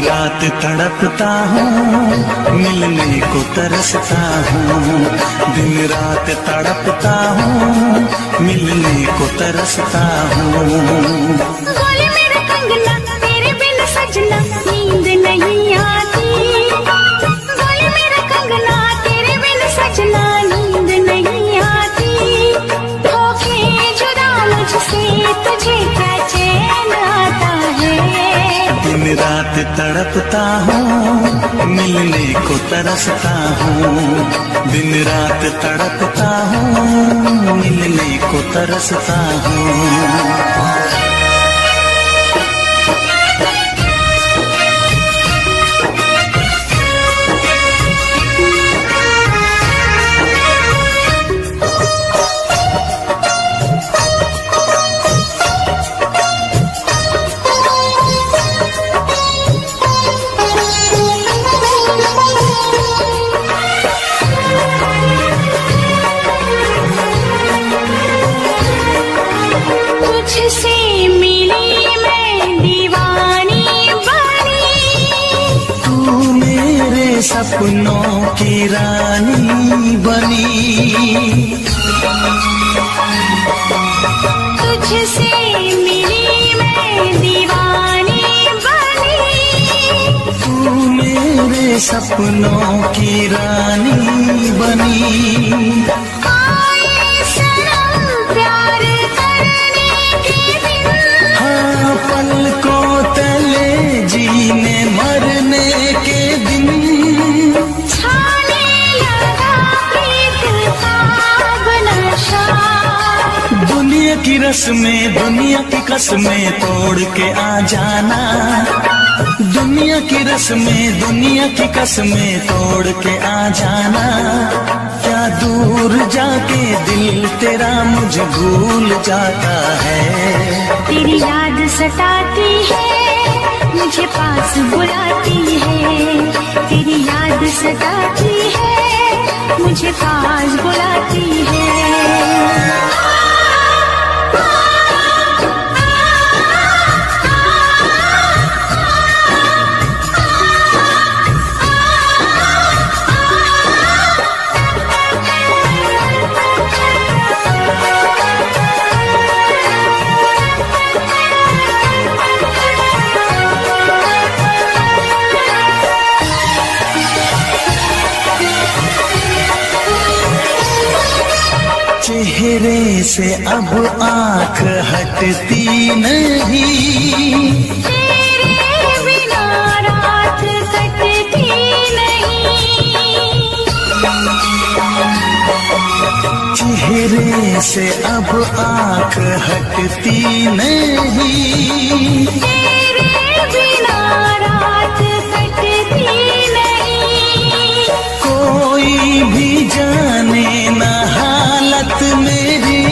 रात तड़पता हूँ, मिलने को तरसता हूँ। दिन रात तड़पता हूँ, मिलने को तरसता हूँ। बोले मेरा कंगना तेरे बिन सजना नींद नहीं आती। बोले मेरा कंगना तेरे बिन सजना नींद नहीं आती। होके जुदा मुझसे तुझे क्या चैन आता है। दिन रात तड़पता हूँ, मिलने को तरसता हूँ। दिन रात तड़पता हूँ, मिलने को तरसता हूँ। तुझसे मिली मैं दीवानी बनी। तू मेरे सपनों की रानी बनी। तुझसे मिली मैं दीवानी बनी। तू मेरे सपनों की रानी बनी। आए सनम प्यार करने के दिन। हाँ पलकों तले जीने मरने के दिन। छाने लगा प्रीत का नशा। दुनिया की रस्में, दुनिया की कसमें तोड़ के आ जाना। दुनिया की रस्में, दुनिया की कसमें तोड़ के आ जाना। क्या दूर जाके दिल तेरा मुझे भूल जाता है। तेरी याद सताती है, मुझे पास बुलाती है। तेरी याद सताती है, मुझे पास बुलाती है। चेहरे से अब आँख हटती नहीं। तेरे बिना रात कटती नहीं। चेहरे से अब आँख हटती नहीं। तेरे बिना रात कटती नहीं। कोई भी जाने ना हालत मेरी।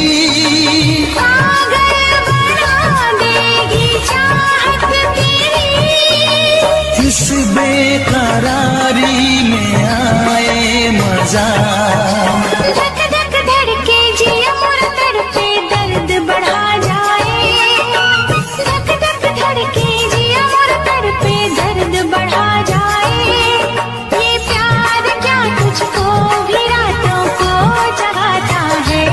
पागल बना देगी चाहत तेरी। इस बेकरारी में आए मजा। धक धक धड़के जिया मोर तड़पे दर्द बढ़ा जाए। धक धक धड़के जिया मोर तड़पे दर्द बढ़ा जाए। ये प्यार क्या तुझको भी रातों को जगाता है।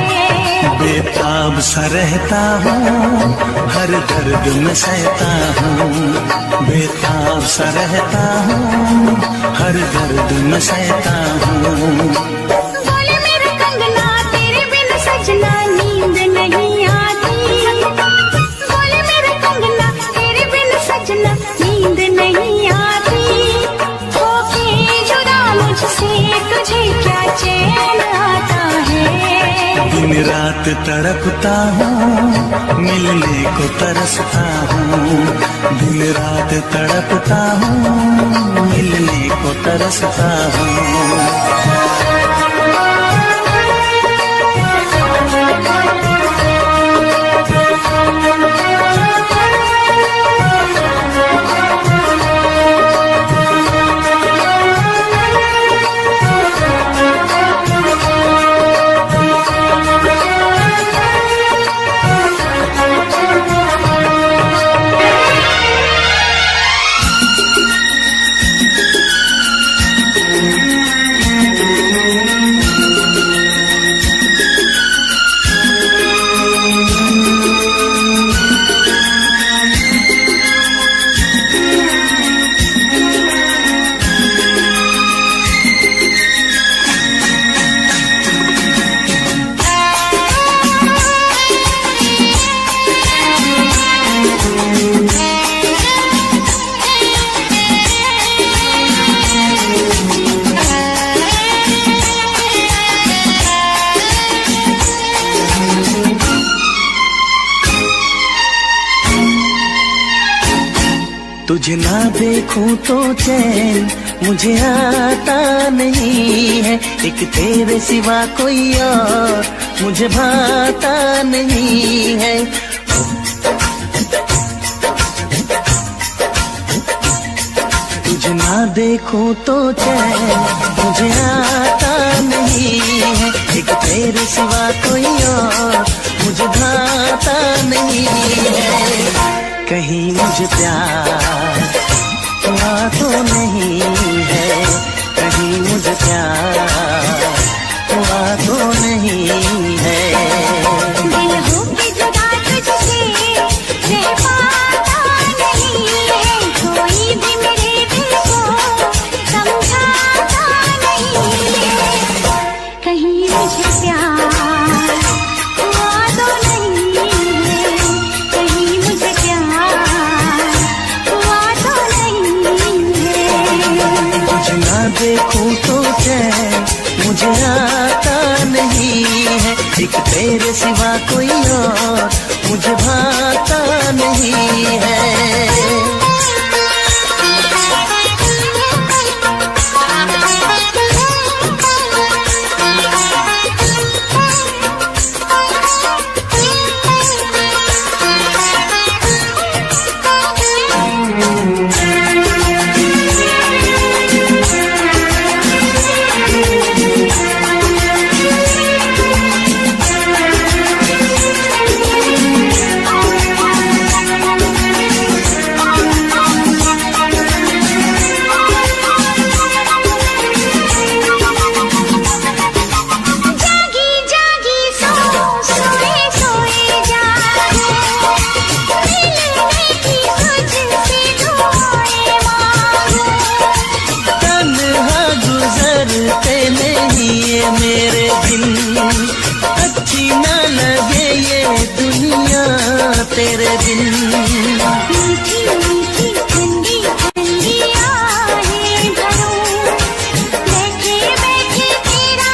बेताब सा रहता हूँ, हर दर्द में सहता हूँ। बेताब सा रहता हूँ, हर दर्द में सहता हूँ। बोले मेरा कंगना तेरे बिन सजना नींद नहीं आती। बोले मेरा कंगना तेरे बिन सजना नींद नहीं आती। होके जुदा मुझसे तुझे क्या चैन आता है। दिन रात तड़पता हूँ, मिलने को तरसता हूँ। दिन रात तड़पता हूँ, मिलने को तरसता हूँ। तुझे ना देखूं तो चैन मुझे आता नहीं है, एक तेरे सिवा कोई और मुझे भाता नहीं है। तुझे ना देखूं तो चैन मुझे आता नहीं है, एक तेरे सिवा कोई और मुझे भाता नहीं है। कहीं मुझे प्यार हुआ तो नहीं है, कहीं मुझे प्यार हुआ तो नहीं है। दिल हो के जुदा तुझसे रह पाता नहीं है, कोई भी मेरे दिल को समझाता नहीं है। कहीं मुझे प्यार हुआ तो नहीं है, कहीं मुझे प्यार हुआ तो नहीं है। तुझे ना देखूं तो चैन मुझे आता नहीं है, एक तेरे सिवा कोई और मुझे भाता नहीं है। मेरे दिन अच्छी ना लगे ये दुनिया तेरे दिन। मीठी मीठी ठंडी ठंडी आहें भरूं, बैठे बैठे तेरा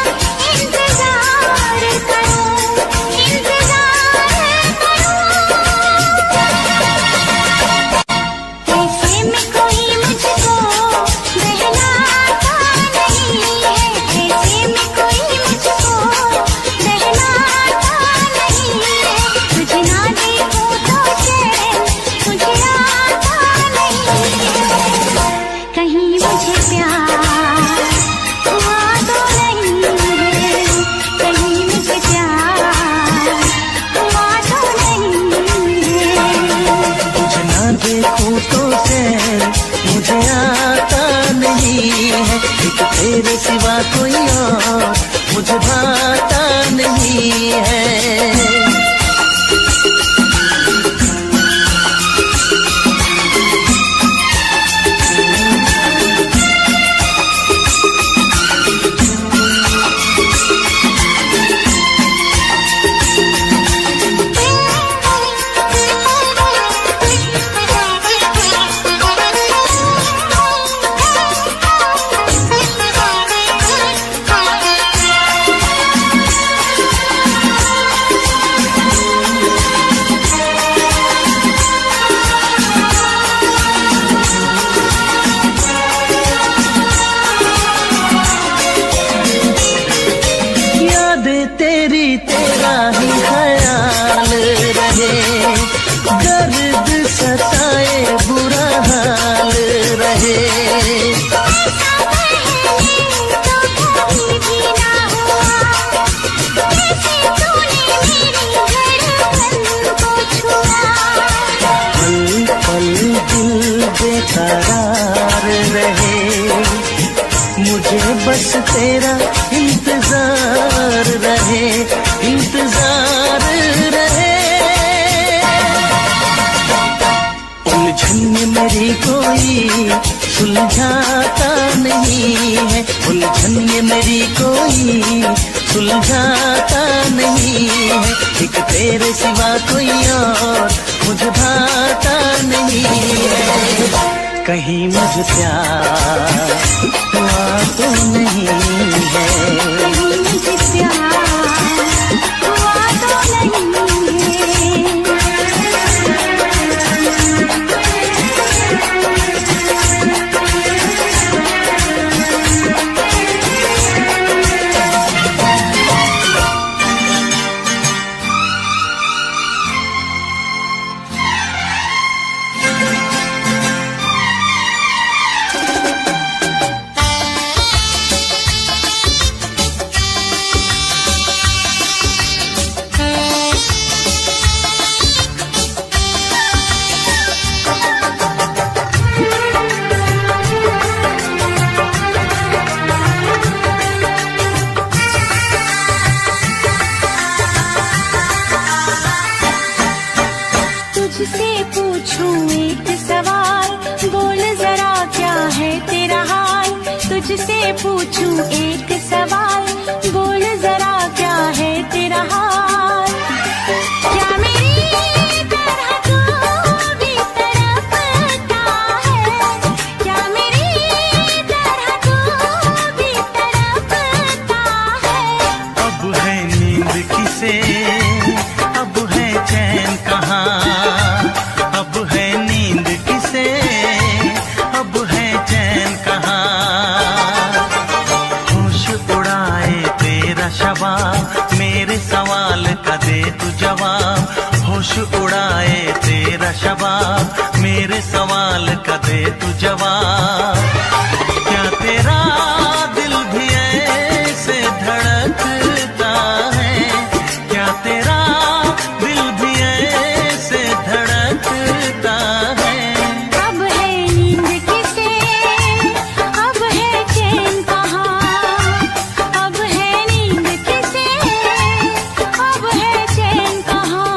इंतजार करूं, इंतजार करूं। ऐसे में कोई मुझको बहलाता नहीं है, ऐसे में कोई मुझको बहलाता नहीं है। तुझे ना देखूं तो चैन मुझे आता नहीं है, कहीं मुझे प्यार हुआ तो नहीं है, कहीं मुझे प्यार हुआ तो नहीं है। तुझे ना देखूं तो चैन मुझे आता नहीं है, एक तेरे सिवा कोई और मुझे भाता नहीं है। तेरी तेरा ही ख्याल रहे, दर्द सताए बुरा हाल रहे। ऐसा पहले तो कभी भी ना हुआ, जैसे तूने मेरी धड़कन को छुआ। पल पल दिल बेकरार रहे, मुझे बस तेरा इंतजार रहे, इंतजार रहे। उलझन में मेरी कोई सुलझाता नहीं है, उलझन में मेरी कोई सुलझाता नहीं है, एक तेरे सिवा कोई और मुझे भाता नहीं है। कहीं मुझे प्यार हुआ तो नहीं है, कहीं मुझे प्यार हुआ तो नहीं है। तुझसे पूछूं एक सवाल, बोल जरा क्या है तेरा हाल। तुझसे पूछूं एक सवाल, बोल जरा क्या है तेरा हाल। क्या मेरी तरह तू भी तड़पता है, क्या मेरी तरह तू भी तड़पता है। अब है नींद किसे, अब है चैन कहाँ। अब है नींद किसे, अब है चैन कहाँ। होश उड़ाए तेरा शबाब, मेरे सवाल का दे तू जवाब। होश उड़ाए तेरा शबाब, मेरे सवाल का दे तू जवाब। क्या तेरा दिल भी ऐसे धड़कता है, क्या तेरा दिल भी ऐसे धड़कता है। अब है नींद किसे, अब है चैन कहाँ। अब है नींद किसे, अब है चैन कहाँ।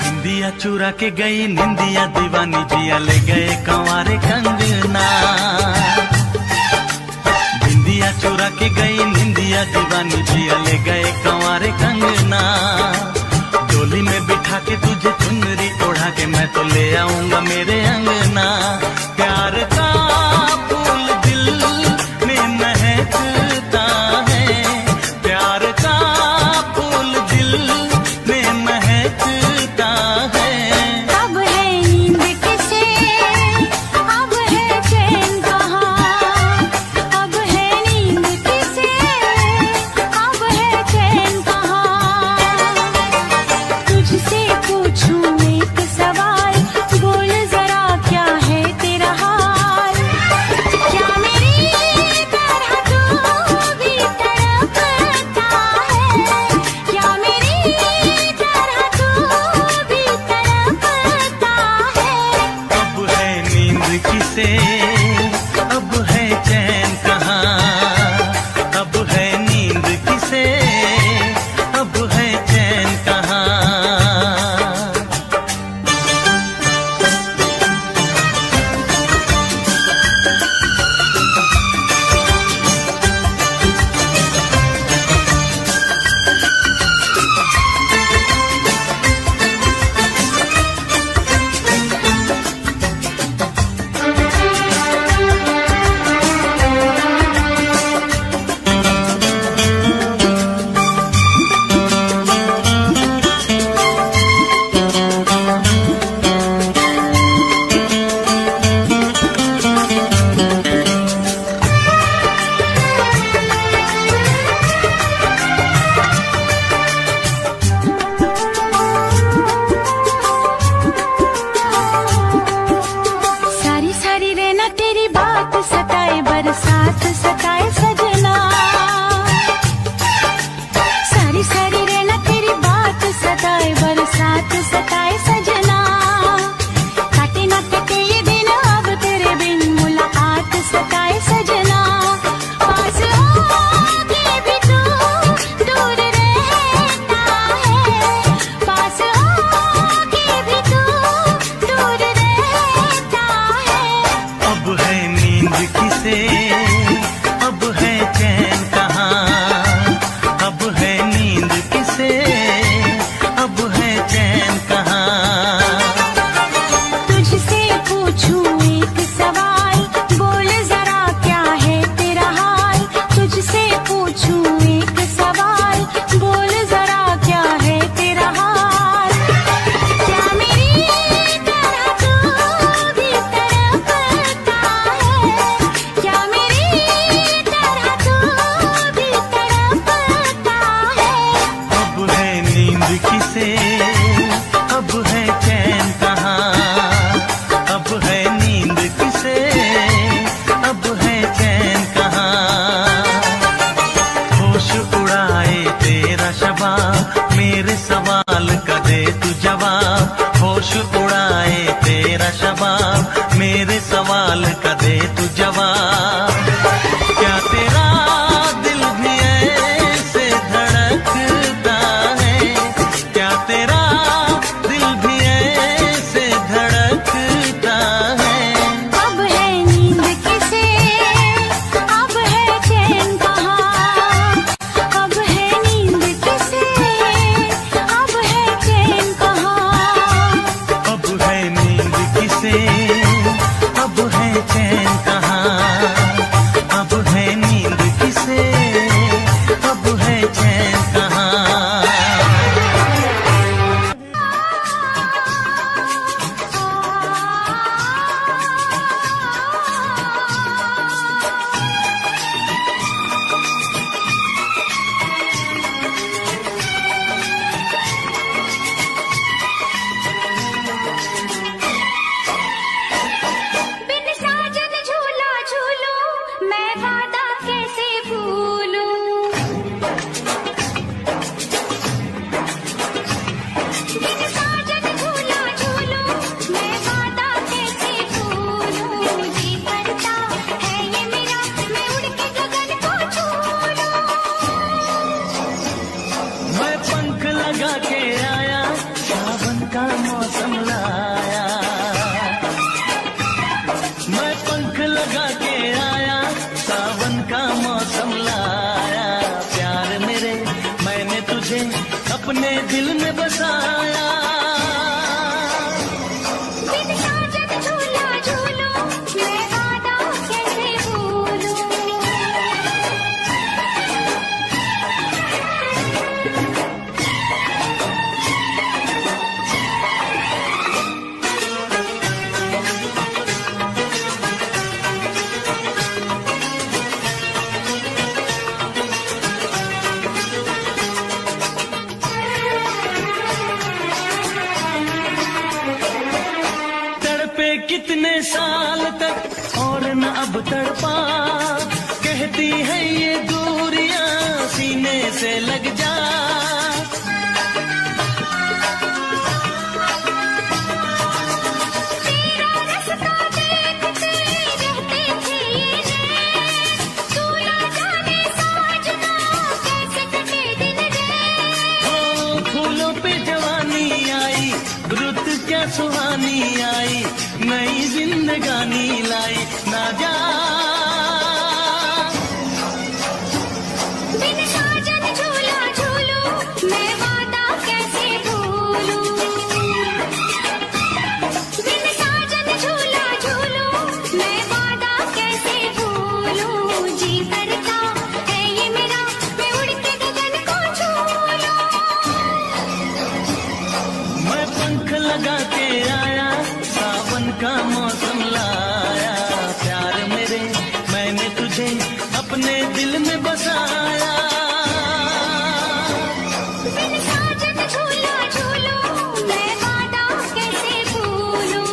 निंदिया चुरा के गई निंदिया दीवानी, जिया ले गए कंवारे कंगना। निंदिया चुरा के गई निंदिया दीवानी, जिया ले गए कंवारे कंगना। डोली में बिठा के तुझे चुनरी ओढ़ा के मैं तो ले आऊंगा मेरे अंगना। प्यार का फूल दिल में महकता है, प्यार का फूल दिल में महकता है। अब है नींद किसे, अब है चैन कहाँ। अब है नींद किसे, अब है चैन कहाँ। तुझसे पूछूं एक सवाल, बोल जरा क्या है तेरा हाल। सवाल का दे तू जवाब। क्या तेरा दिल भी ऐसे धड़कता है, क्या तेरा दिल भी ऐसे धड़कता है। अब है नींद किसे, अब है चैन कहाँ, अब है नींद किसे, अब है चैन कहाँ। अब है नींद किसे, अब है चैन कहाँ। अब है नींद किसे, अब है चैन कहाँ। बिन साजन झूला झूलूं, मैं वादा कैसे भूलूं। बिन साजन झूला झूलूं, मैं वादा कैसे भूलूं। जी करता है ये मेरा, मैं उड़ के गगन को छू लूं। मैं पंख लगा के आया, सावन का मौसम लाया। मैं पंख लगा के आया, सावन का मौसम लाया। प्यार मेरे मैंने तुझे अपने दिल में बसाया। बिन साजन झूला झूलूं, मैं वादा कैसे भूलूं। तड़पे कितने साल तक और न अब तड़पा। कहती है ये दूरियां सीने से लग जा। तेरा रास्ता देखते रहते थे ये नैन, तू ना जाने साजना कैसे कटे दिन रैन। ओ फूलों पे जवानी आई, रुत क्या सुहानी आई, नई जिंदगानी लाई ना जा। बिन साजन झूला झूलूं, मैं वादा कैसे भूलूं। बिन साजन झूला झूलूं, मैं वादा कैसे भूलूं। जी करता है ये मेरा, मैं उड़ के गगन को छू लूं। मैं पंख लगा के आया, सावन का मौसम लाया। प्यार मेरे मैंने तुझे अपने दिल में बसाया। बिन साजन झूला झूलूं, मैं वादा कैसे भूलूं।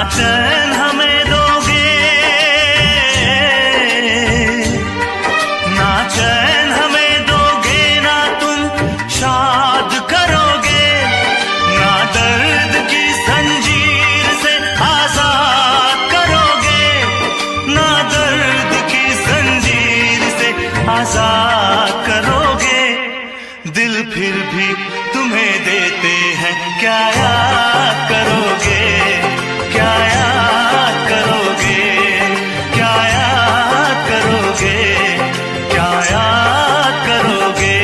चैन हमें दोगे, ना चैन हमें दोगे, ना तुम शाद करोगे, ना दर्द की जंजीर से आजाद करोगे, ना दर्द की जंजीर से आजाद करोगे। दिल फिर भी तुम्हें देते हैं, क्या याद करोगे, क्या याद करोगे, क्या याद करोगे, क्या याद करोगे।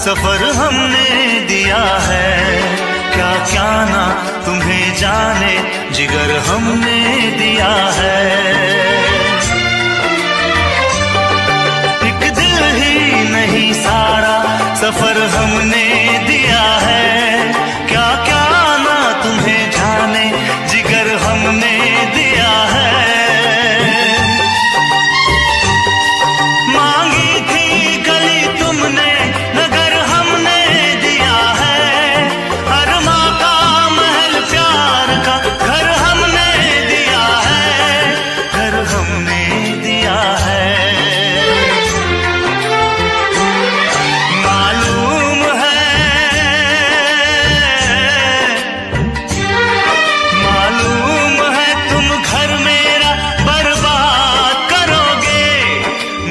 सफर हमने दिया है, क्या क्या ना तुम्हें जाने जिगर हमने दिया है। एक दिल ही नहीं सारा सफर हमने दिया है, क्या क्या ना तुम्हें जाने जिगर हमने दिया है। मांगी थी गली तुमने नगर हमने दिया है, अरमा का महल प्यार का घर हमने दिया है, घर हमने दिया है। मालूम है तुम घर मेरा बर्बाद करोगे,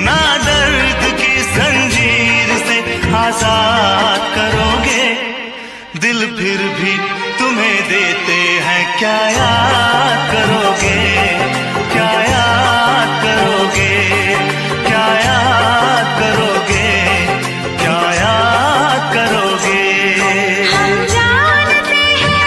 ना दर्द की जंजीर से आजाद करोगे। दिल फिर भी तुम्हें देते हैं, क्या याद करोगे, क्या याद करोगे, क्या याद करोगे, क्या याद करोगे। हम जानते हैं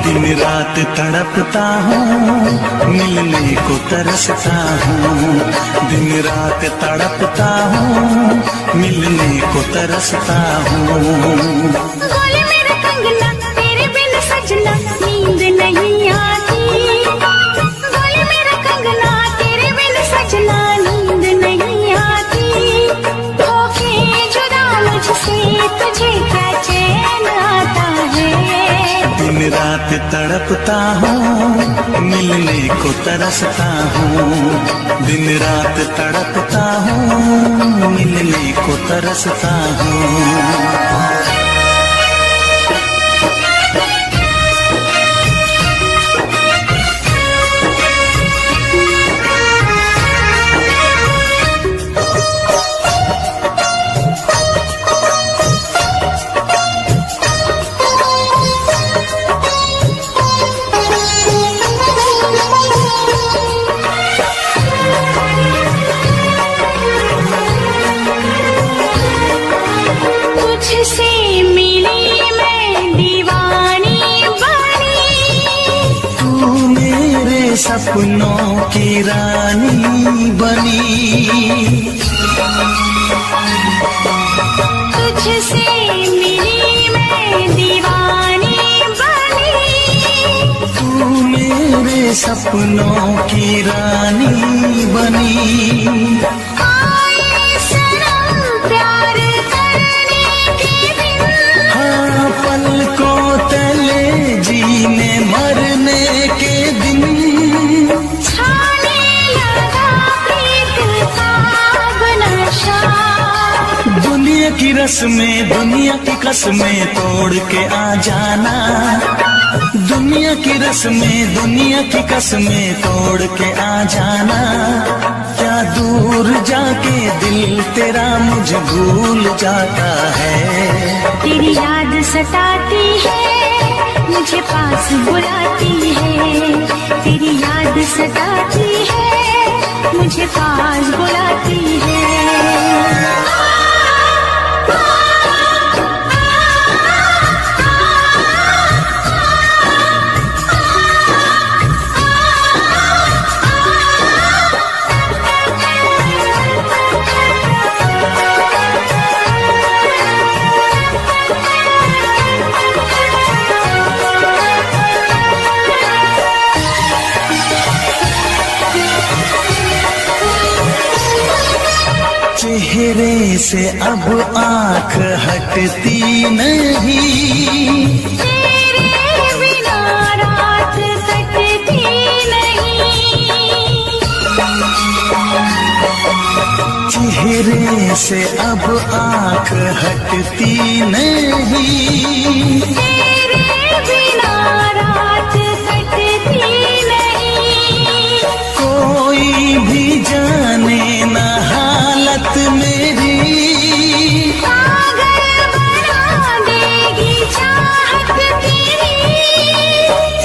दिन रात तड़पता हूँ, मिलने को तरसता हूँ। दिन रात तड़पता हूँ, मिलने को तरसता हूँ। बोले मेरा कंगना तेरे बिन सजना नींद नहीं आती। बोले मेरा कंगना तेरे बिन सजना नींद नहीं आती। होके जुदा मुझसे तुझे क्या चैन आता है। दिन रात तड़पता हूँ, मिलने को तरसता हूँ। दिन रात तड़पता हूँ, मिलने को तरसता हूँ। तुझसे मिली मैं दीवानी बनी। तू मेरे सपनों की रानी बनी। तुझसे मिली मैं दीवानी बनी। तू मेरे सपनों की रानी बनी। आए सनम प्यार करने के दिन। हाँ पलकों तले जीने मरने के दिन। छाने लगा प्रीत का नशा। दुनिया की रस्में दुनिया की कसमें तोड़ के आ जाना। दुनिया की रस्में दुनिया की कसमें तोड़ के आ जाना। क्या दूर जाके दिल तेरा मुझे भूल जाता है। तेरी याद सताती है, मुझे पास बुलाती है। तेरी याद सताती है, मुझे पास बुलाती है। चेहरे से अब आँख हटती नहीं। तेरे बिना रात कटती नहीं। चेहरे से अब आँख हटती नहीं। तेरे बिना रात कटती नहीं। कोई भी जाने न हालत मेरी। पागल बना देगी चाहत तेरी।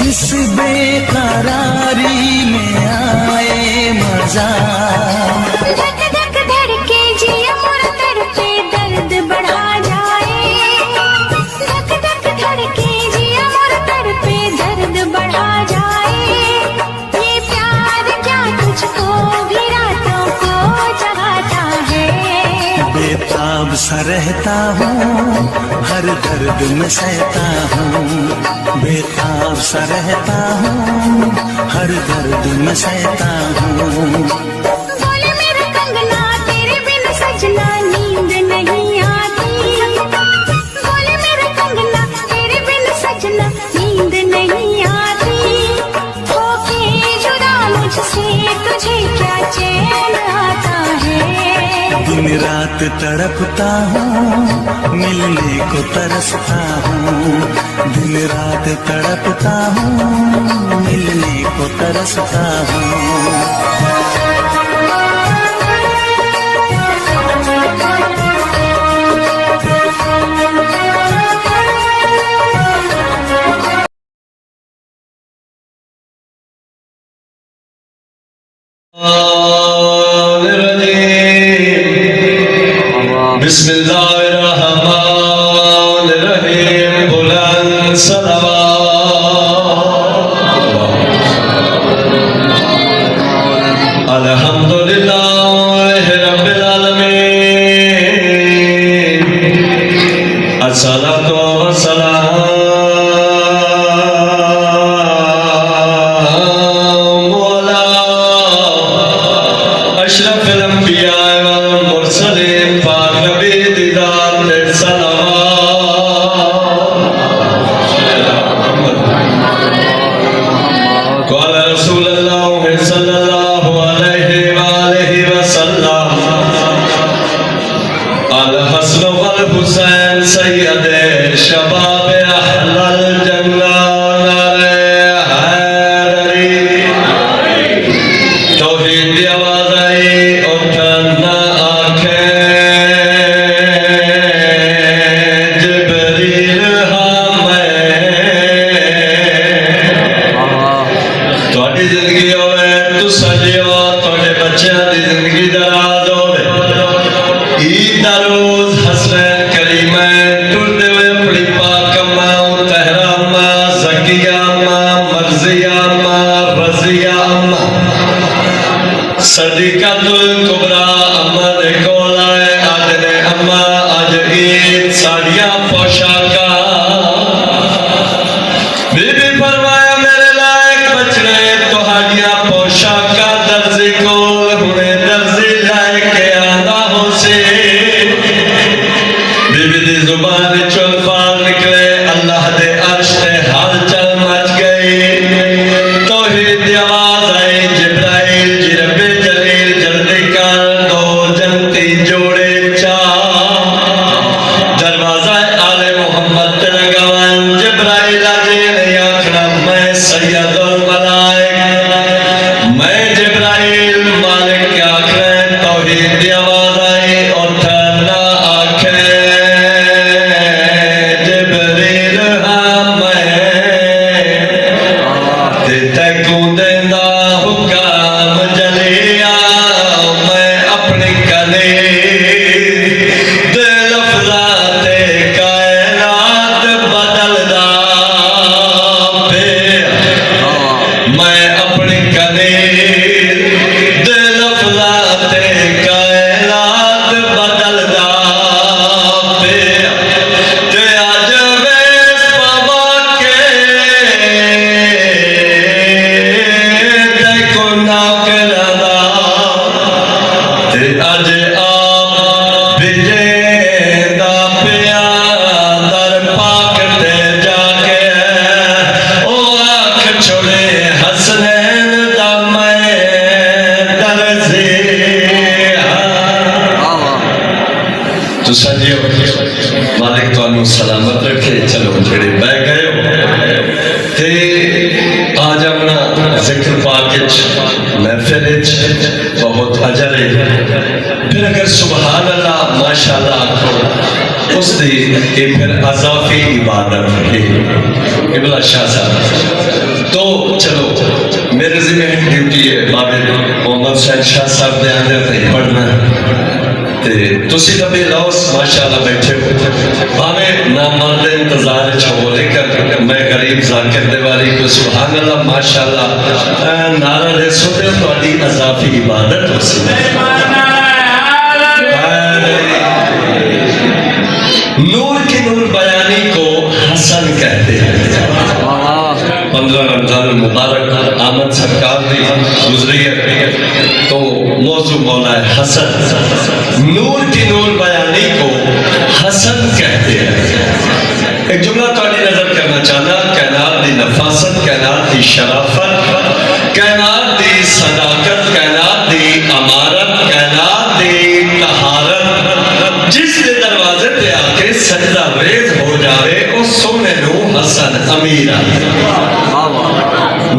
इस बेकरारी में आए मजा। धक धक धड़के जिया मोर तड़पे दर्द बढ़ा जाए। धक धक धड़के जिया मोर तड़पे दर्द बढ़ा जाए। ये प्यार क्या तुझको भी रातों को जगाता है। बेताब सा रहता हूँ, हर दर्द में सहता हूँ। बेताब सा रहता हूँ, हर दर्द में सहता हूँ। बोले मेरा कंगना तेरे बिन सजना नींद नहीं आती। बोले मेरा कंगना तेरे बिन सजना नींद नहीं आती। होके जुदा मुझसे तुझे क्या चैन आता है। दिन रात तड़पता हूँ, मिलने को तरसता हूँ। दिन रात तड़पता हूँ, मिलने को तरसता हूँ। बिस्मिल्लाहिर्रहमानिर्रहीम बुलंद सलवात सदीकातुल कुबरा अम्मा दे कोल आए आखदे अम्मा अज ईद साड़ियां पोशाका बीबी फरमाया मेरे लायक बचने तुहाडियां पोशाका दर्जी कोल हुणे दर्जी लायके आंदा हो से बीबी दी जुबान चो अल्फाज निकले अल्लाह दे अर्श ते हलचल मच गई तौहीद दी आवाज आई जिब्राइल जी रब्बे जलील जल्दी कर दो जंती जोड़े चा दरवाजा आले मोहम्मद ते लगावन जिब्राइल आजे ने आखना मैं सैयदुल मलाइक मैं जिब्राइल मालिक के आखरे तौहीद दी आवाज आई और ठहरना आखे जिब्रील हाँ मैं ते तैकू देंदा हुक्म जलिया मैं अपनी कली दे लफ्ज़ा ते कायनात बदलदा पे मैं अपनी कली दे लफ्ज़ा ते कायनात बदलदा पे ते अज वेस पावा के देखो ना करदा ते अज आप विजेंदा पिया दर पाक ते जाके ओ आँख छोड़े हसनैन दा मैं दर्जी तो सजियो मालिक तुहानू सलामत रखे चलो जेड़े बह गए हो ते आज अपना जिक्र पाक महफिल बहुत अजर है फिर अगर सुबहान अल्लाह माशाअल्लाह आखो उस दी ये फिर अज़ाफ़ी इबादत है इबला शाह साहब तो चलो मेरे ज़िम्मे ड्यूटी है बाबे मोहम्मद हुसैन शाह साहब दे आंदे ते पढ़ना ते तुसी तो बेलौस माशाअल्लाह बैठे हो भावे ना मर्द इंतजार छो लेकर मैं गरीब जाकिर दे वाली को सुभान अल्लाह माशाअल्लाह नारा दे सुते तुम्हारी अज़ाफ़ी इबादत हो सी नूर की नूर बयानी को हसन कहते हैं 15 रमजान मुबारक आमद सरकार दी गुजरी है तो मौजू मौला है हसन नूर की नूर बयानी को हसन कहते हैं एक जुमला थोड़ी नजर करना चाहना कायनात दी नफासत कायनात दी शराफत कायनात दी सदाकत कायनात दी अमारत कायनात दी तहारत जिस दे दरवाजे पे आके सजदा रेज हो जावे उस सोने नू हसन अमीरा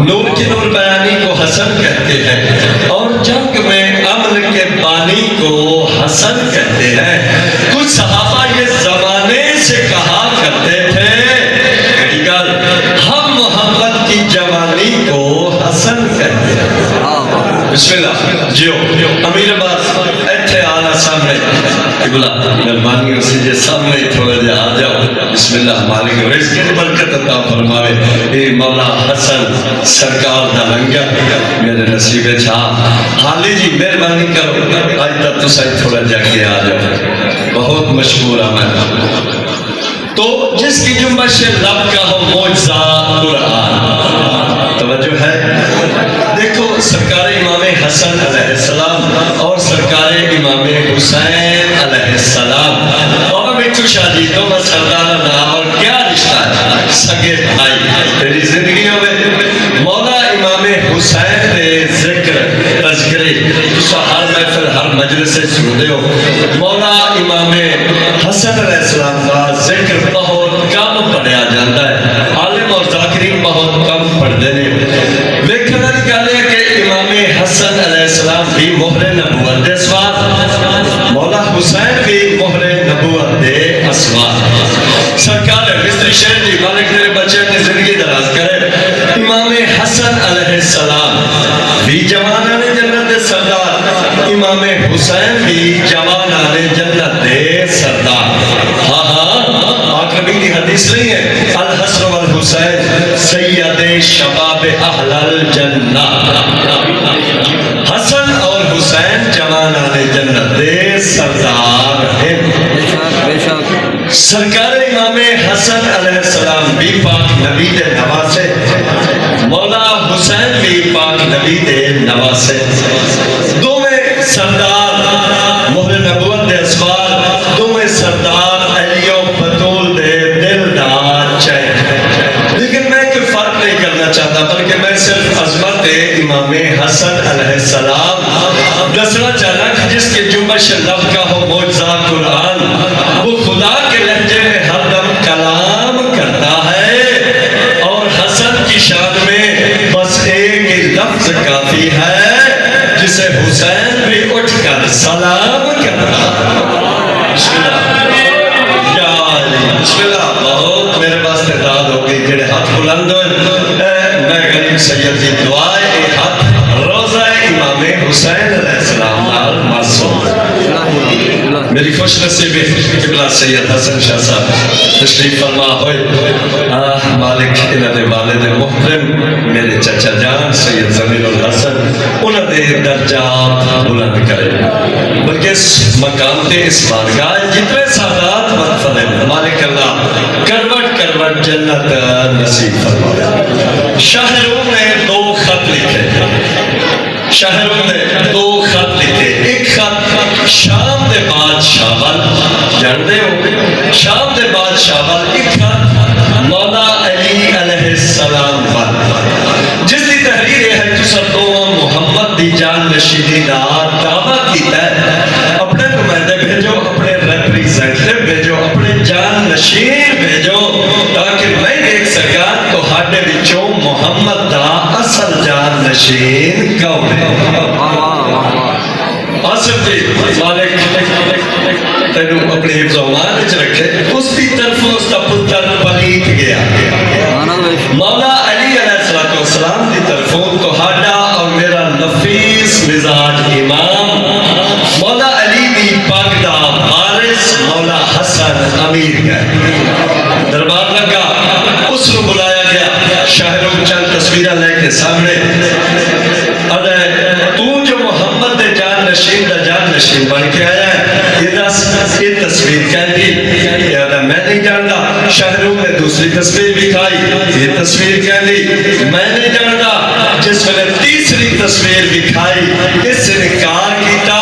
नूर की नूर बयानी को हसन कहते हैं और जंग में अमल के पानी को हसन कहते हैं कुछ सहाबा ये जमाने से कहा करते थे हम मोहब्बत की जवानी को हसन कहते हैं बिस्मिल्लाह जियो अमीर अब्बास इत्थे आना सामने इबला मेहरबानी उसी जे सामने थोड़ा जा आ जाओ बिस्मिल्लाह मालिक रिज़्क़ की बरकत अता फरमावे ए मौला हसन सरकार दा लंगर मेरे नसीब च हाली जी मेहरबानी करो आज तक तुसा थोड़ा जाके आ जाओ बहुत मशहूर मैं तो जिसकी जुम्बश रब का हो मौजज़ा कुरान तवज्जो है देखो सरकार इमाम हसन अलैहिस्सलाम और सरकार इमाम हुसैन अलैहिस्सलाम बाबा मिट्टू शाह जी तो सरदार ना और क्या रिश्ता है सगे भाई तेरी जिंदगी में मौला इमाम हुसैन ने जिक्र तज़किरे तुसा हर महफिल हर मजलिस से सुनते हो मौला इमाम हसन अलैहिस्सलाम का जिक्र बहुत कम पढ़िया जाता है आलिम और ज़ाकिरीन बहुत कम पढ़ते हैं देखने वाली गल है कि इमाम हसन अलैहिस्सलाम भी मोहरे नबूवत दे सवार मौला हुसैन भी मोहरे नबूवत दे असवार सरकार मिस्त्री शेर जी मालिक तेरे बच्चे ने जिंदगी दराज करे इमाम हसन अलैहिस्सलाम भी जवाना ने जन्नत दे सरदार इमाम हुसैन भी जवाना ने जन्नत दे सरदार हाँ हाँ आखिरी की हदीस नहीं है अल हसन वल हुसैन सैयदे शबाब अहलल जन्नह हसन और नवासे मौला हुसैन भी पाक नबी दे नवासे दोवें सरदार मोहर नबुवत दे असबार दोवें सरदार अलियो बतूल दे दिलदार चाहिए लेकिन मैं कोई फर्क नहीं करना चाहता बल्कि मैं सिर्फ अजमत इमाम हसन अलैहिस्सलाम दसना चाहना कि जिसके जुम्बश लब का हो मौजज़ा कुरान वो खुदा के लहजे में हरदम कलाम करता है और हसन की शान में बस एक ही लफ्ज काफी है जिसे हुसैन भी उठकर सलाम करता है। बिस्मिल्लाह बहुत मेरे वास्ते दाद हो गई जेड़े हाथ बुलंद होए मैं गरीब सैयद की दुआ है ये हाथ रोज़ा इमाम हुसैन अलैहिस्सलाम नाल मासूम मेरी खुश नसीबी किबला सैयद हसन शाह साहब तशरीफ फरमा होए मालिक इन्हां दे वालिद मुहतरम मेरे चाचा जान सैयद जमीरुल हसन उन्हां दे दर्जात बुलंद करे बल्कि इस मकाम ते इस बारगाह जितने सादात मनफले मालिक अल्लाह करवट करवट जन्नत नसीब फरमावे। शाहरों ने दो खत लिखे शाहरों ने दो खत लिखे एक खत शाम दे बाद शावल जानते हो शाम दे बाद शावल एक खत मौला अली अलैहिस्सलाम पर जिसकी तहरीर है कि सब दो मोहम्मद दी जान नशीदी दा दावा कीता है अपने नुमाइंदे भेजो अपने रिप्रेजेंटेटिव भेजो अपने जान नशीन भेजो ताकि मैं देख सका तो हाडे विचों मोहम्मद दा असल जान नशीन कौन है। आसिफ जी मालिक तेनू अपने हिफ्ज़ मान च रखे उसकी तरफ उसका पुत्र पलीत गया मौला अली अलैहिस्सलाम की तरफों तो हाडा और मेरा नफीस मिजाज इमाम मौला अली दी पगदा वारिस मौला हसन अमीर गए दरबार लगा उसको बुलाया गया शाहरों चंद तस्वीरें लेके सामने अरे तू जो मोहम्मद दे जान नशीन बन के आया है ये दस ये तस्वीर कहती मैं नहीं जानता शाहरों में दूसरी तस्वीर दिखाई ये तस्वीर कहती मैं नहीं जानता जिस वेले तीसरी तस्वीर दिखाई इससे इनकार किया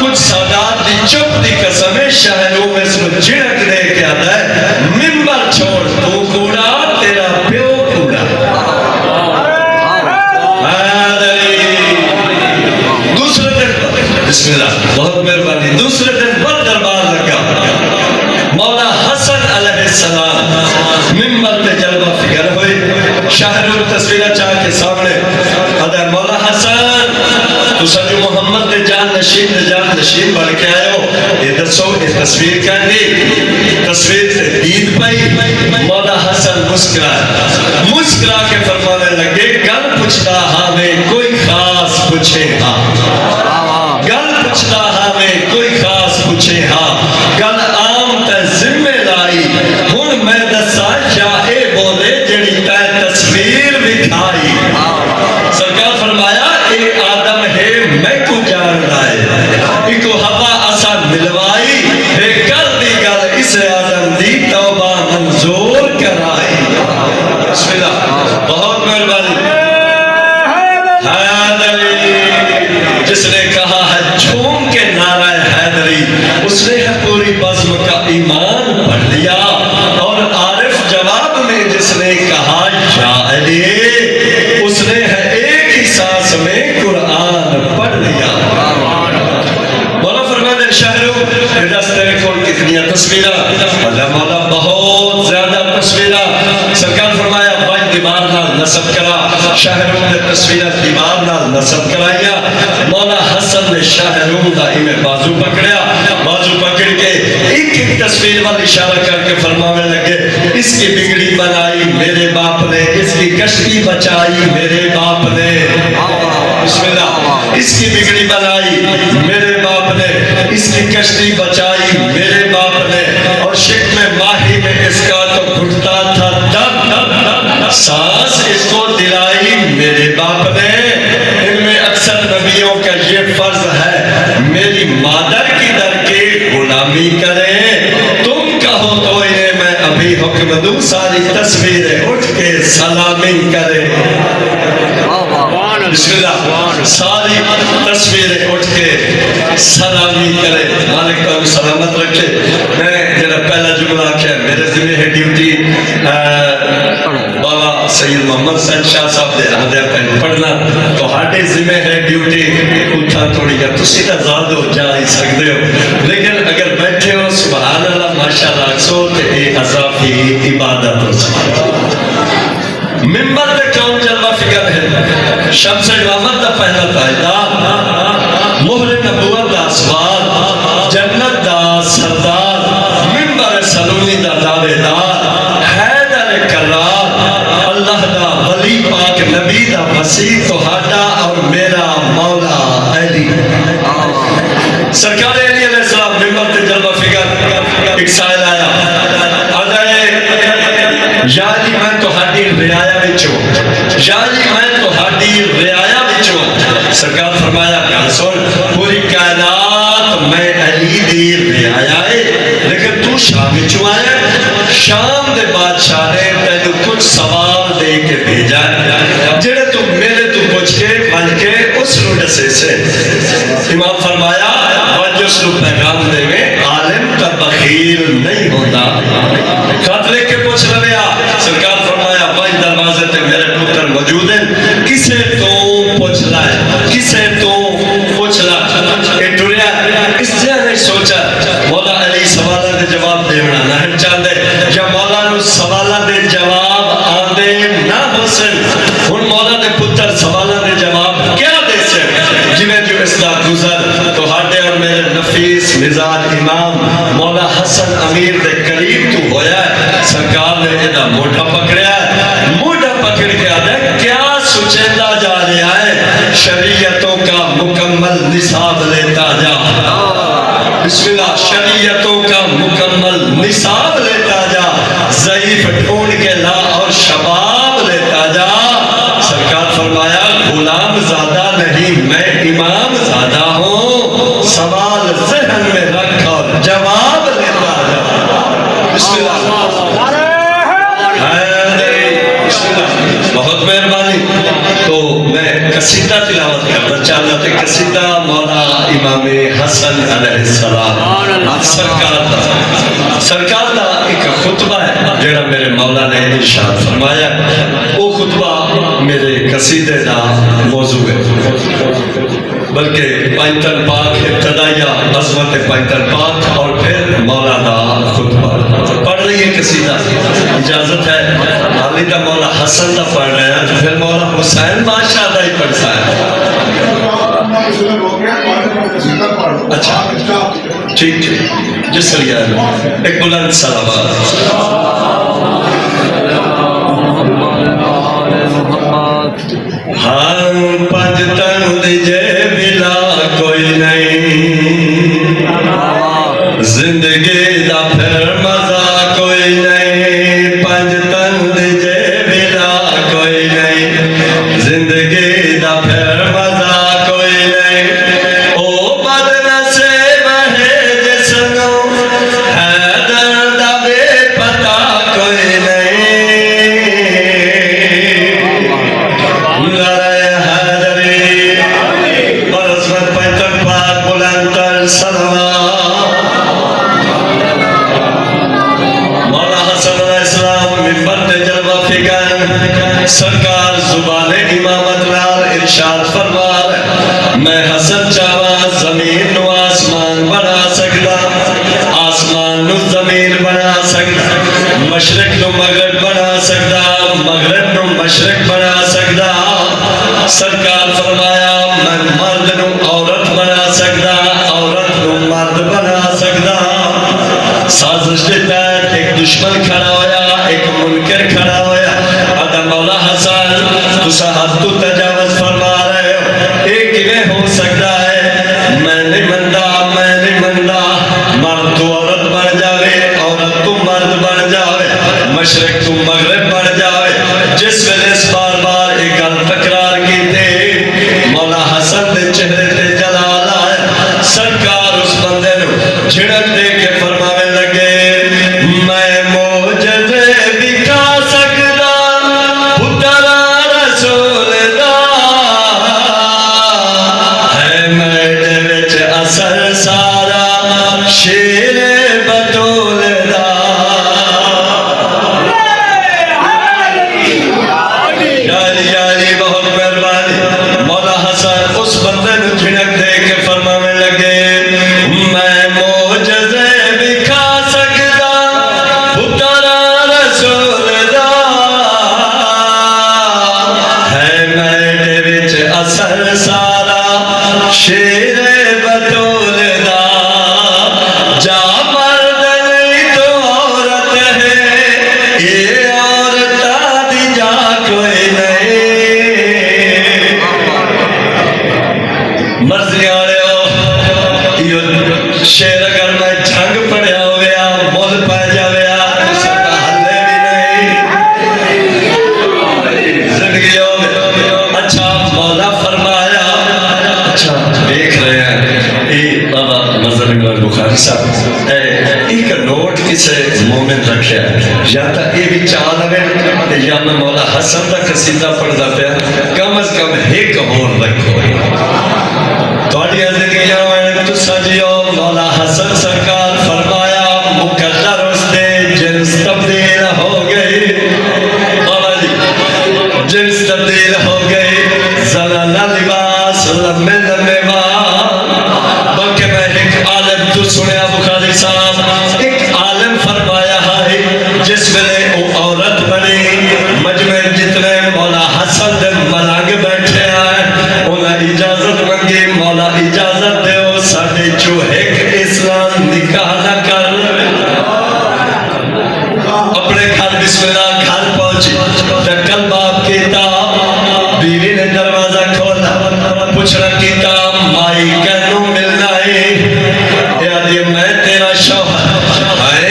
कुछ सादात की चुप की कसम है शाहरों में इसमें झिड़क दे के आता है मिंबर छोड़ तू कूड़ा तेरा प्यो कूड़ा दूसरे दिन बिस्मिल्लाह बहुत मेहरबानी दूसरे दिन बड़ दरबार लगा मौला हसन अलैहिस्सलाम मिंबर पे जलवा फिगर हुए शाहरुख तस्वीर चाह के सामने अदा मौला हसन तू सजो मोहम्मद दे जान नशीन बन के आयो ये दसो ये तस्वीर कहनी तस्वीर से दीद पाई मौला हसन मुस्कुरा के फरमाने लगे गल पूछता हाँ में कोई खास पूछे हाँ गल पूछता हाँ में कोई खास पूछे हाँ गल आम ते जिम्मे लाई हुन मैं दसा चाहे बोले जड़ी तै तस्वीर विखाई सरकार फरमाया ए आदम है मैं को जान लाए इको हवा असा मिलवाई है कल दी गल इस आदम दी तौबा मंजूर कराई बिस्मिल्लाह बहुत मेहरबानी जिसने कहा है झूम के नारा हैदरी उसने है पूरी बज़्म का ईमान पढ़ लिया और आरिफ जवाब में जिसने कहा या अली उसने है एक ही सांस में कुरान पढ़ लिया। मौला फरमाते शाहरों तेरे को कितनी तस्वीरें अल्लाह मौला बहुत ज्यादा तस्वीरें सरकार फरमाया भाई दीवार नाल नसब करा शाहरों ने तस्वीरें दीवार नाल नसब कराइया मौला हसन ने शाहरों का इन्हें बाजू पकड़ा बाजू पकड़ के एक एक तस्वीर वाल इशारा करके फरमाने लगे इसकी बिगड़ी बनाई मेरे बाप ने इसकी कश्ती बचाई मेरे बाप ने बिस्मिल्लाह इसकी बिगड़ी बनाई मेरे बाप ने इसकी कश्ती बचाई मेरे बाप ने और शिक में माही में इसका तो घुटता था दम सांस इसको दिलाई मेरे बाप ने। इनमें अक्सर नबियों का ये फर्ज है मेरी मादर की दर के गुलामी करें तुम कहो तो इन्हें मैं अभी हुक्म दूं सारी तस्वीरें उठ के सलामी करे। बिस्मिल्लाह। सारी तस्वीरें उठ के सलामी करे। मालिक को सलामत रखे। मैं जरा पहला जुमला आख्या मेरे जिम्मे है ड्यूटी बाबा सैयद मोहम्मद सैयद शाह साहब दे आदे पढ़ना तो हाडे जिम्मे है ड्यूटी उठा थोड़ी या तुसी तो आजाद हो जा ही सकते हो, लेकिन अगर बैठे हो सुभान अल्लाह माशाअल्लाह सो ते ये अज़ाफी इबादत हो। मिंबर पे कौन जलवा फिकर है? शम्स इमामत दा पहला ताजदार, मोहर नबुवत दा असवार, जन्नत दा सरदार, मिंबर सलूनी दा दावेदार, हैदर करार, अल्लाह दा वली पाक नबी दा वसी तुहाडा और मेरा मौला अली। सरकार अली अलैहिस्सलाम मिंबर पे जलवा फिकर। एक साइल आया या जी मैं तुहाडी रियाया विचों, या जी मैं तुहाडी रियाया विचों। सरकार फरमाया गल सुन, पूरी कायनात मैं अली दी रियाया है, लेकिन तू शाम विचों आया। शाम दे बादशाह ने तेनू कुछ सवाल दे के भेजा जेड़े तू मेरे तू पूछ के मन के उस नु दसे से। इमाम फरमाया वज उस नु पैगाम देवे आलिम का बखील नहीं होता। खत लिख के पूछ लविया। सरकार फरमाया वही दरवाजे ते मेरे पुत्र मौजूद हैं, किसे तो पूछ ला, किसे तो पूछ ला। ये टुरिया इस ने सोचा मौला अली सवालों के जवाब देना ना चाहते या मौला नु सवालों के जवाब आंदे ना होसन। हुन मौला दे पुत्र सवालों के जवाब क्या दे से जिवें जो इसदा गुजर तो हाडे और मेरे नफीस मिजाज इमाम मौला हसन अमीर दे करीब तू होया। सरकार ने एदा मोटा पकड़या, मोटा पकड़ के आदे क्या सुचेता जा रहा है, शरीयतों का मुकम्मल निसाब लेता जा। बिस्मिल्लाह। शरीयतों का मुकम्मल निसाब लेता जा, ज़ईफ ढूंढ के ला और शबाब लेता जा। सरकार फरमाया गुलाम ज़्यादा नहीं मैं इमाम ज़्यादा हूँ, सवाल ज़हन में रख और जवाब लेता जा। बिस्मिल्लाह। बहुत मेहरबानी। तो मैं कसीदा तिलावत करना चाहता था। कसीदा मौला इमाम हसन अलैहिस्सलाम सरकार दा एक खुतबा है जेड़ा मेरे मौला ने इरशाद फरमाया। वो खुतबा मेरे कसीदे दा मौजू है, बल्कि पैंतन पाक इब्तदाइया अज़मत पैंतन पाक और फिर मौला दा खुतबा पढ़ रही है कसीदा। इजाजत है हाली का मौला हसन का पढ़ रहे हैं, फिर मौला हुसैन बादशाह का ही पढ़ता है। अच्छा ठीक ठीक जिस एक बुलंद सलावत। हाँ पंज तन दिजे मिला कोई नहीं, जिंदगी दा फिर मजा कोई नहीं। पंज तन दिजे मिला कोई नहीं, जिंदगी दा फिर मजा कोई नहीं। ओ बदनसीब है जिसनो हैदर दा वे पता कोई नहीं। लड़ाई हैदरी बरसमत पैतन पाक बुलंदर सलवात। मौला हसन अलैहिस्सलाम मिंबर पे जलवा फिकर। सरकार जुबाने इमामत लाल इरशाद फरमार मैं हसन चावा जमीन नु आसमान बना सकदा, आसमान नु जमीन बना सकदा, मशरक नु मगरब बना सकदा, मगरब नु मशरक बना सकदा। सरकार फरमाया मैं मर्द नु औरत बना सकदा, औरत नु मर्द बना सकदा। साजिश के तहत एक दुश्मन खड़ा होया, एक मुनकर खड़ा होया। अदा मौला हसन तुसा हद तो तजावज फरमा रहे हो, एक किवें हो सकता है? मैं नहीं मनदा, मैं नहीं मनदा। मर्द तो औरत बन जावे, औरत तो मर्द बन जावे, मशरक तो मगरब बन जावे। जिस वेले बार बार एक गल तकरार की थे मौला हसन के चेहरे ते जलाल आया। सरकार उस बंदे नु झिड़क दे के फरमावे लगे मैं मोजज़े दिखा सकदा, कसीदा पढ़दा पिया कम अज कम एक होर रखो तुहाडियां जिंदगियां में तुसा जियो मौला हसन सरकार फरमाया मुकद्दर उसदे जिन्स तब्दील हो गई बाबा जी जिन्स तब्दील हो गई ज़लाला लिबास लम्बे लम्बे बल्कि मैं एक आलम तू सुनिया बुखारी साहब एक आलम फरमाया है जिस वेले वो औरत बनी मजमे जितने मौला हसन दे मलंग बैठे हैं उन्हें इजाजत मंगी मौला इजाजत दो साडे चूहे इस्लाम निकाह ना कर अपने घर बिस्मिल्लाह घर पहुंची टक्कल बाप कीता बीवी ने दरवाजा खोला पूछना कीता माई कहनू मिलना है याद मैं तेरा शौहर है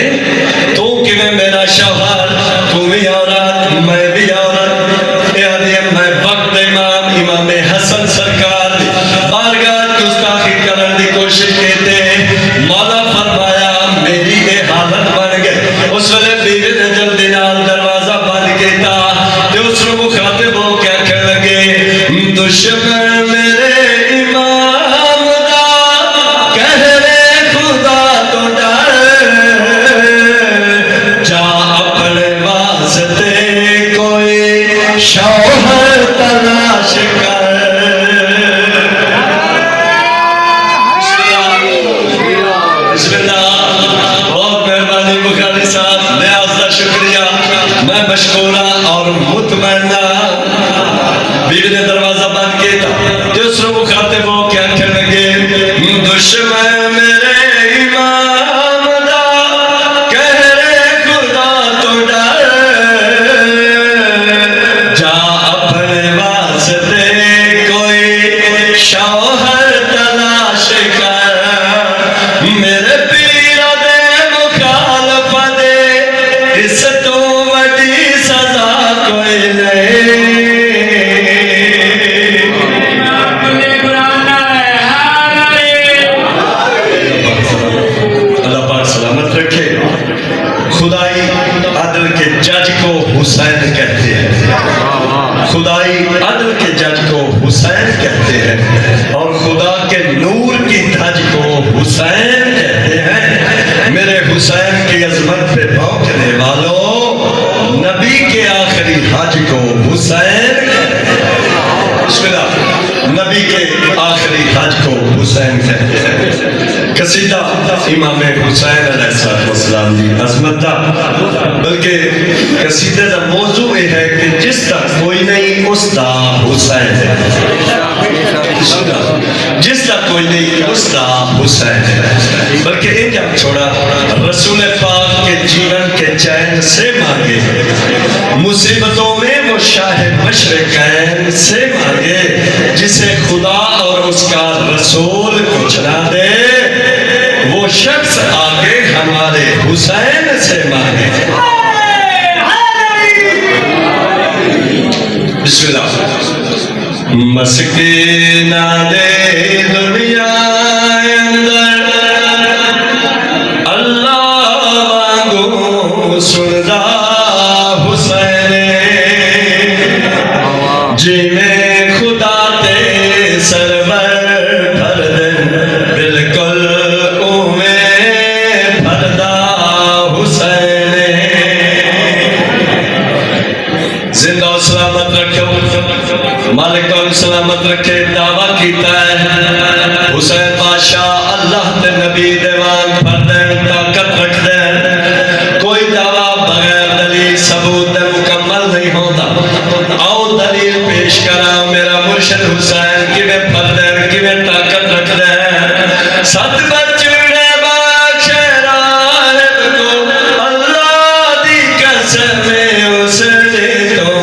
तू किवें मेरा शौहर तू भी औरत मैं भी औरत याद मैं वक्त इमाम इमाम हसन सरकार बारगाह गुस्ताखी करने की कोशिश करते मौला फरमाया मेरी ये हालत बन गई उस वेले बीवी ने जल्दी नाल दरवाजा बंद किया ते उस नु मुखातिब हो के कहने लगे दुश्मन मेरे इमाम दा कह रे खुदा तो डर जा अपने वास्ते कोई शौहर तलाश कर बहुत मेहरबानी बुखारी साहब न्याज का शुक्रिया मैं मशकूरा और मुतमैना बीवी ने दरवाजा बंद किया दूसरों को खाते वो क्या कहने लगे दुश्मन मेरे इमाम दा कह रे खुदा तो डर जा अपने वास्ते कोई शौहर तलाश कर मेरे पीरा दे मुखालफ दे इस तो बड़ी सजा कोई नहीं अल्लाह पाक सलामत रखे खुदाई अदल के जज को हुसैन कहते हैं खुदाई अदल के जज को हुसैन कहते हैं और खुदा के नूर की धज को हुसैन कहते हैं मेरे हुसैन की अजमत पे भौंकने वालों नबी के आखिरी हज को हुसैन बिस्मिल्लाह नबी के आखिरी हज को हुसैन कहते हैं कसीदा इमाम हुसैन अलैहिस्सलाम की अजमत दा बल्कि कसीदे का मौजू यह है कि जिस तक कोई नहीं उसका हुसैन है जिस तक कोई नहीं उसका हुसैन है बल्कि इन जब छोड़ा रसूल पाक के जीवन के चैन से मांगे मुसीबतों में वो शाह मशरिकैन से मांगे जिसे खुदा और उसका रसूल कुछ ना दे वो शख्स आगे हमारे हुसैन से मांगे बिस्मिल्लाह मस्कीना दे दुनिया अंदर अल्लाह मांगो सुनदा हुसैन जिमें खुदा ते सरवर भर दे बिल्कुल उमे भरदा हुसैन जिंदा सलामत रखो मालिक को सलामत रखे दावा कीता है हुसैन बादशाह अल्लाह ते नबी देवान फरदे ताकत रखदे कोई दावा बगैर दलील सबूत दे मुकम्मल नहीं होता आओ दलील पेश करा मेरा मुर्शिद हुसैन किवें फरदे किवें ताकत रखदे सत बचड़े बख्शे राहब को अल्लाह दी कसम उसने तो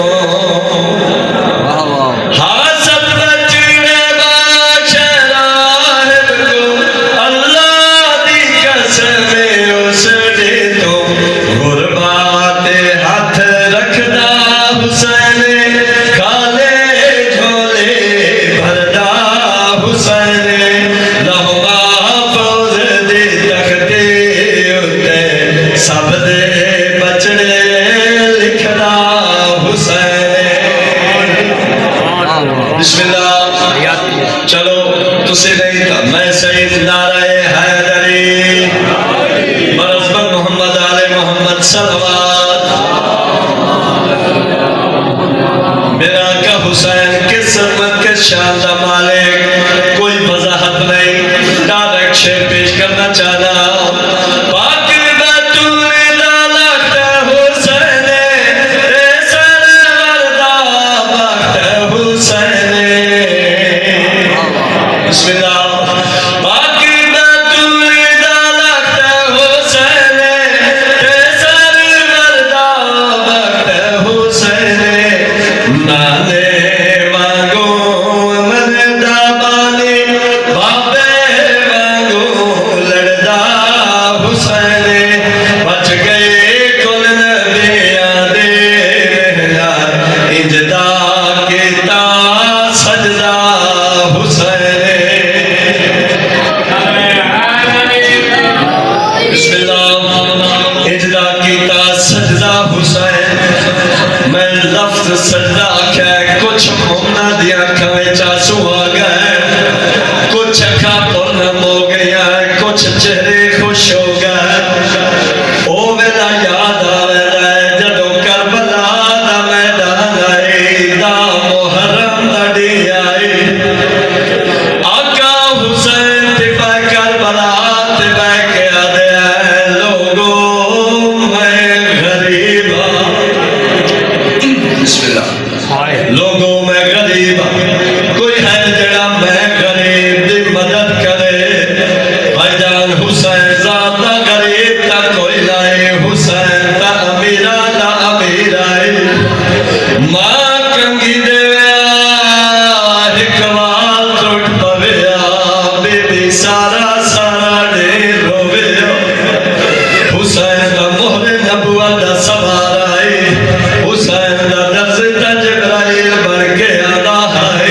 बिस्मिल्लाह चलो तुसे नहीं था मैं सईद नाराए हैदरी बरसबत मोहम्मद आले मोहम्मद सलवात मेरा का हुसैन किस्मत के शान दा मालिक कोई वजाहत नहीं डायरेक्ट शेर पेश करना चाहना सजदा आख्या कुछ मोमना दिया खाए चासू आ गए कुछ अखा पूर्णम हो गया कुछ चेहरे खुश हो गए ओ वेला याद आवेला जदों करबला दा मैदान आए दा मुहर्रम दी आए आका हुसैन ते करबला ते के आदे लोगों मैं गरीब लोगों में गरीब कोई है जड़ा मैं गरीब दी मदद करे भाईजान हुसैन ज़ादा गरीब ता कोई लाए हुसैन ता अमीरा आए मां कंगी देवा हिकवाल टूट पवेया बेबी सारा सारा दे रोवे हुसैन दा मोहरे नबुआ दा सवार आए हुसैन दा दर्ज जिब्राइल बन के आदा है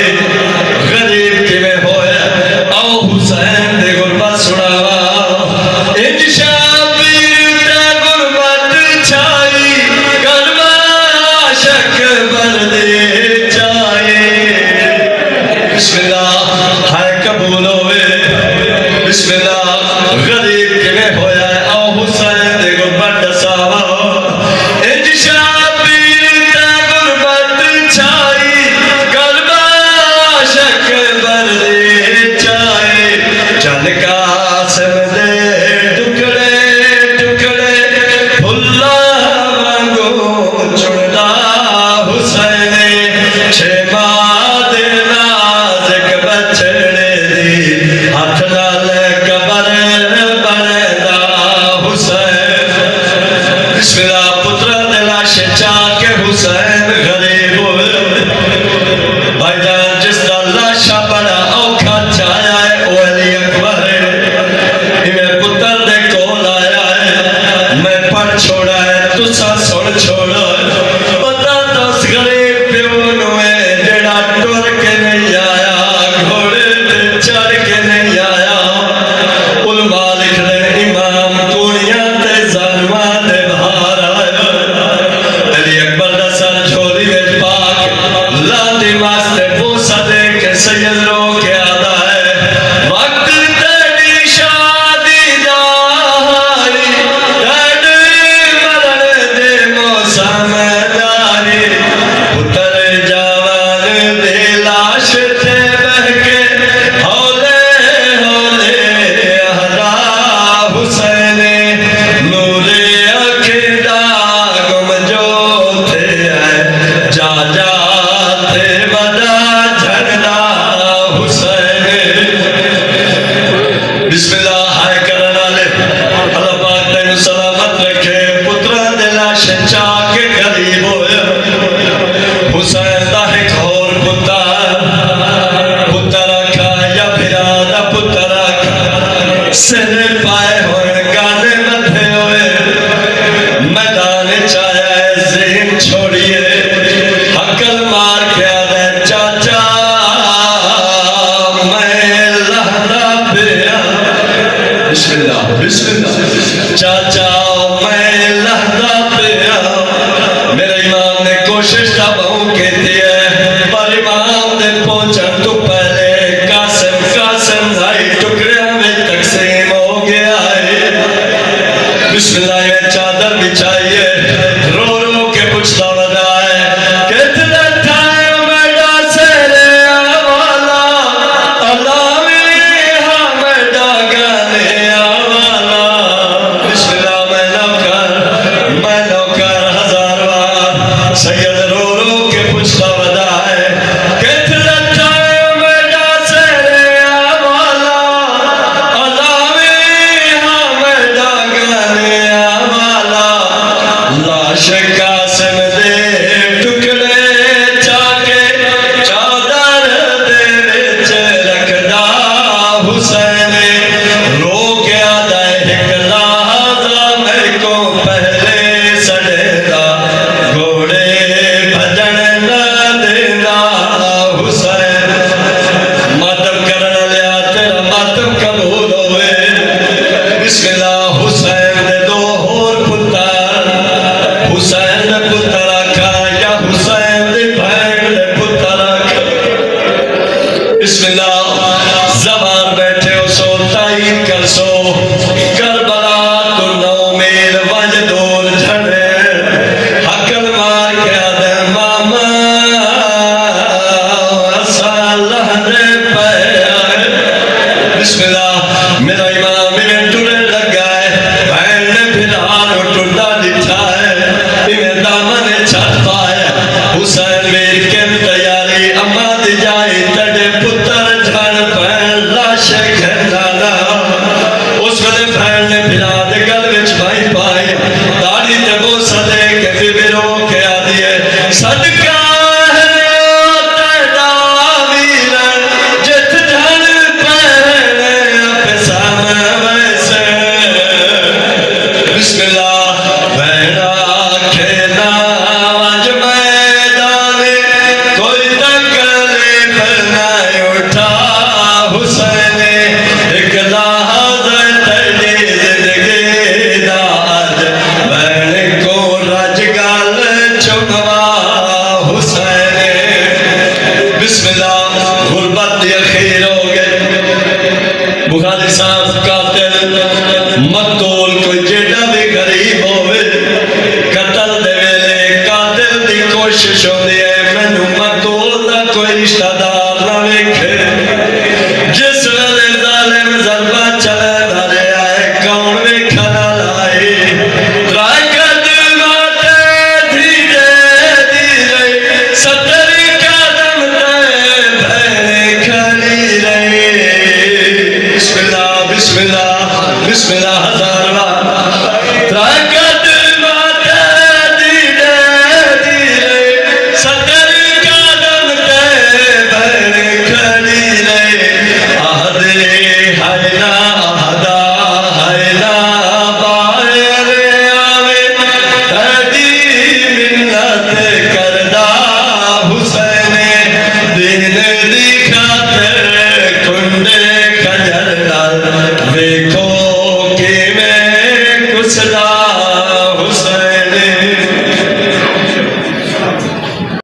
बिस्मिल्लाह गुरबत या